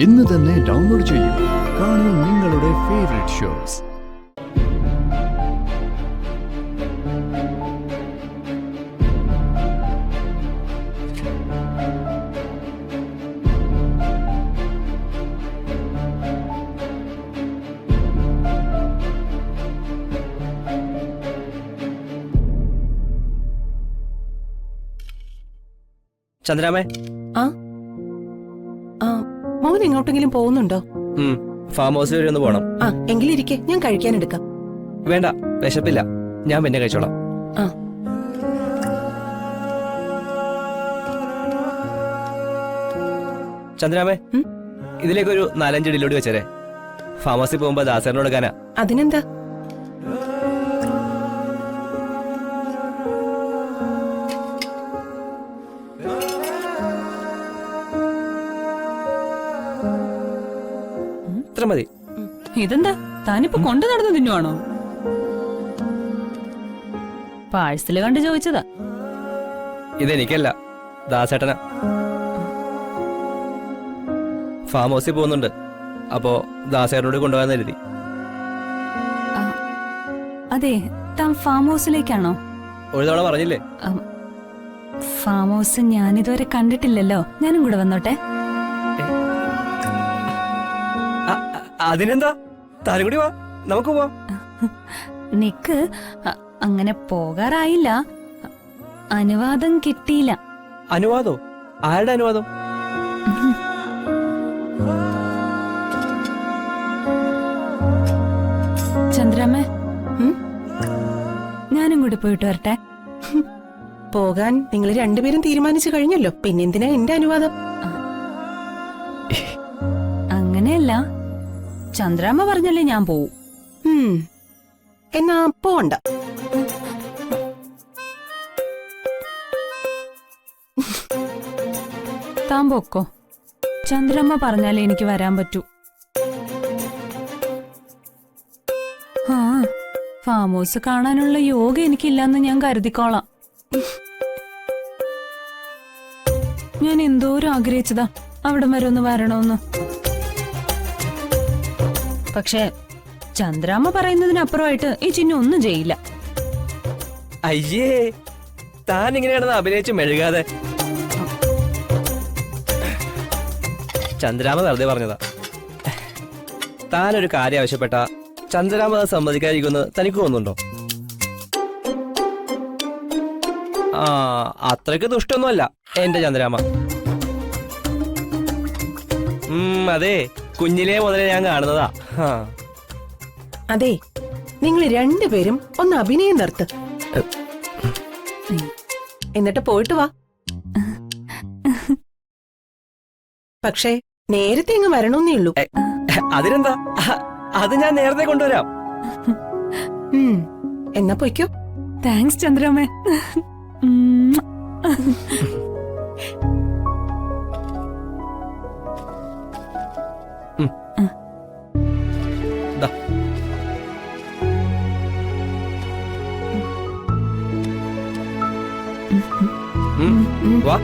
ഇന്ന് തന്നെ ഡൗൺലോഡ് ചെയ്യൂ. കാണൂ നിങ്ങളുടെ ഫേവറേറ്റ് ഷോസ്. ചന്ദ്രാമേ, മോൻ എങ്ങോട്ടെങ്കിലും പോകുന്നുണ്ടോ? ഫാം ഹൗസിൽ വരെ ഒന്ന് പോണം. എങ്കിലിരിക്കെ, ഞാൻ കഴിക്കാൻ എടുക്കാം. വേണ്ട, വിശപ്പില്ല, ഞാൻ പിന്നെ കഴിച്ചോളാം. ചന്ദ്രാമേ, ഇതിലേക്കൊരു 4-5 ഇടിലോടി വെച്ചേരെ. ഫാം ഹൗസിൽ പോകുമ്പോ ദാസേനോട് എടുക്കാനാ. അതിനെന്താ? ഇത്ര മതി. ഇതെന്താ, താനിപ്പോ കൊണ്ടു നടന്നു തിന്നുവാണോ? പാഴ്സല് കണ്ട് ചോദിച്ചതാ. ഇതെനിക്കല്ല, ദാസേട്ടനാ. ഫാം ഹൗസിൽ പോകുന്നുണ്ട്, അപ്പോ ദാസേട്ടനോട് കൊണ്ടുപോകാൻ കരുതി. അതെ, താൻ ഫാം ഹൗസിലേക്കാണോ? ഒരു തവണ പറഞ്ഞില്ലേ? ഫാം ഹൗസ് ഞാനിതുവരെ കണ്ടിട്ടില്ലല്ലോ. ഞാനും കൂടെ വന്നോട്ടെ. അതിനെന്താ, താനും കൂടി വാ, നമുക്ക് പോവാം. നിക്ക്, അങ്ങനെ പോകാറായില്ല. അനുവാദം കിട്ടിയില്ല. അനുവാദോ? ആരുടെ അനുവാദം? ചന്ദ്രമ്മ, ഞാനും കൂടി പോയിട്ട് വരട്ടെ. പോകാൻ നിങ്ങൾ രണ്ടുപേരും തീരുമാനിച്ചു കഴിഞ്ഞല്ലോ, പിന്നെന്തിനാ എന്റെ അനുവാദം? അങ്ങനെയല്ല, ചന്ദ്രാമ്മ പറഞ്ഞല്ലേ ഞാൻ പോവും. എന്നാ പോണ്ട. താൻ പൊക്കോ. ചന്ദ്രമ്മ പറഞ്ഞാലേ എനിക്ക് വരാൻ പറ്റൂ. ഫാം ഹൗസ് കാണാനുള്ള യോഗ എനിക്കില്ലെന്ന് ഞാൻ കരുതിക്കോളാം. ഞാൻ എന്തോരം ആഗ്രഹിച്ചതാ അവിടം വരെ ഒന്ന് വരണമെന്ന്. പക്ഷെ ചന്ദ്രാമ്മ പറയുന്നതിനപ്പുറമായിട്ട് ഈ ചിഹ്നം ഒന്നും ചെയ്യില്ല. അയ്യേ, താൻ ഇങ്ങനെയാണെന്ന് അഭിനയിച്ച് മെഴുകാതെ. ചന്ദ്രാമ വെറുതെ പറഞ്ഞതാ. താനൊരു കാര്യം ആവശ്യപ്പെട്ട ചന്ദ്രാമ സമ്മതിക്കാതിരിക്കുമെന്ന് തനിക്ക് തോന്നുന്നുണ്ടോ? അത്രയ്ക്ക് ദുഷ്ടൊന്നുമല്ല എന്റെ ചന്ദ്രാമ. അതെ, കുഞ്ഞിലേ മുതലേ ഞാൻ കാണുന്നതാ. അതെ, നിങ്ങൾ രണ്ടുപേരും ഒന്ന് അഭിനയം നിർത്ത്, എന്നിട്ട് പോയിട്ട് വാ. പക്ഷേ നേരത്തെ ഇങ്ങ് വരണമെന്നേ ഉള്ളൂ. അതിനെന്താ, അത് ഞാൻ നേരത്തെ കൊണ്ടുവരാം. എന്നാ പൊയ്ക്കോ. താങ്ക്സ് ചന്ദ്രാമേ. വാ.